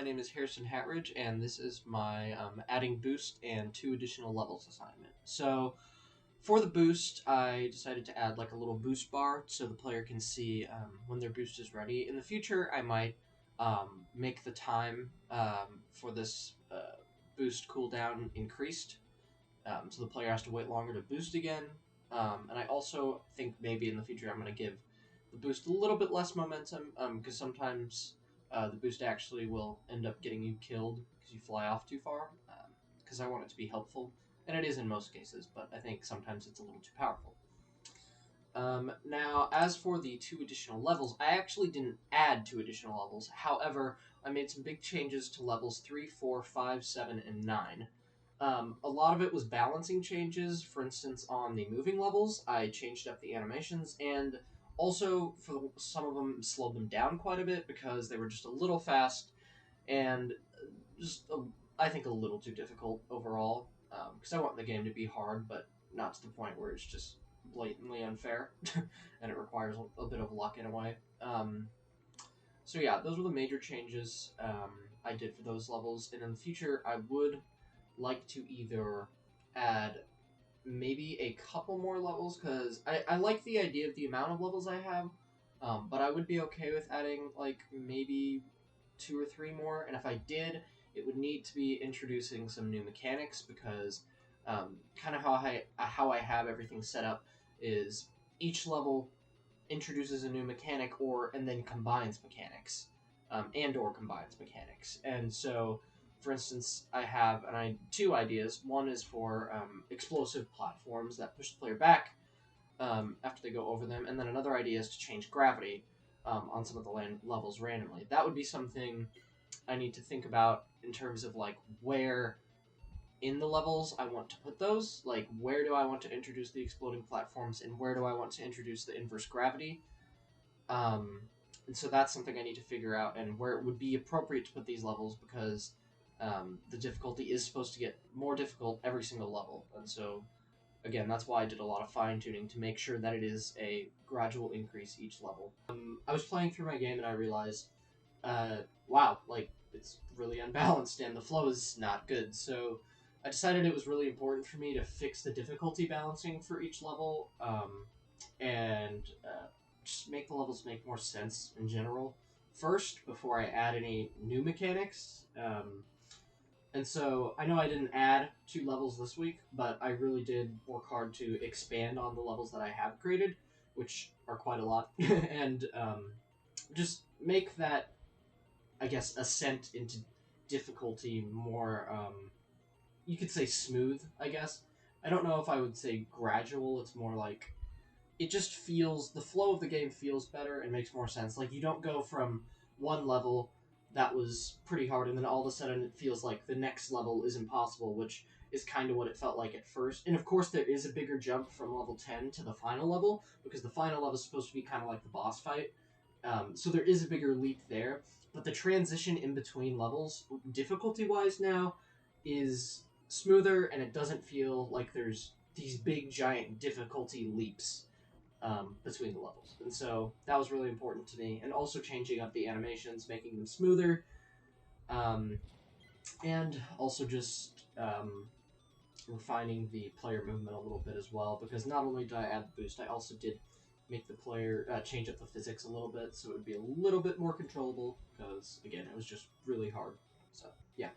my name is Harrison Hatridge, and this is my adding boost and 2 additional levels assignment. So, for the boost, I decided to add like a little boost bar so the player can see when their boost is ready. In the future, I might make the time for this boost cooldown increased, so the player has to wait longer to boost again. And I also think maybe in the future I'm going to give the boost a little bit less momentum, because sometimes the boost actually will end up getting you killed because you fly off too far, because I want it to be helpful. And it is in most cases, but I think sometimes it's a little too powerful. Now, as for the 2 additional levels, I actually didn't add 2 additional levels. However, I made some big changes to levels 3, 4, 5, 7, and 9. A lot of it was balancing changes. For instance, on the moving levels, I changed up the animations, and also for some of them slowed them down quite a bit because they were just a little fast and just, I think, a little too difficult overall. Because I want the game to be hard, but not to the point where it's just blatantly unfair, and it requires a bit of luck in a way. So yeah, those were the major changes I did for those levels, and in the future I would like to either add maybe a couple more levels, because I like the idea of the amount of levels I have, but I would be okay with adding like maybe 2 or 3 more, and if I did, it would need to be introducing some new mechanics, because kind of how I have everything set up is each level introduces a new mechanic and then combines mechanics, or combines mechanics. And so, for instance, I have 2 ideas. One is for explosive platforms that push the player back after they go over them, and then another idea is to change gravity on some of the levels randomly. That would be something I need to think about in terms of like where in the levels I want to put those. Like, where do I want to introduce the exploding platforms, and where do I want to introduce the inverse gravity? And so that's something I need to figure out, and where it would be appropriate to put these levels, because the difficulty is supposed to get more difficult every single level. And so, again, that's why I did a lot of fine-tuning to make sure that it is a gradual increase each level. I was playing through my game and I realized, wow, like, it's really unbalanced and the flow is not good. So I decided it was really important for me to fix the difficulty balancing for each level, and just make the levels make more sense in general first before I add any new mechanics. And so I know I didn't add 2 levels this week, but I really did work hard to expand on the levels that I have created, which are quite a lot, and just make that, I guess, ascent into difficulty more, you could say smooth, I guess. I don't know if I would say gradual. It's more like it just feels, the flow of the game feels better and makes more sense. Like, you don't go from one level that was pretty hard and then all of a sudden it feels like the next level is impossible, which is kind of what it felt like at first. And of course there is a bigger jump from level 10 to the final level, because the final level is supposed to be kind of like the boss fight. So there is a bigger leap there, but the transition in between levels, difficulty-wise now, is smoother, and it doesn't feel like there's these big giant difficulty leaps between the levels. And so that was really important to me. And also changing up the animations, making them smoother, and also just refining the player movement a little bit as well, because not only did I add the boost, I also did make the player change up the physics a little bit so it would be a little bit more controllable, because, again, it was just really hard. So, yeah.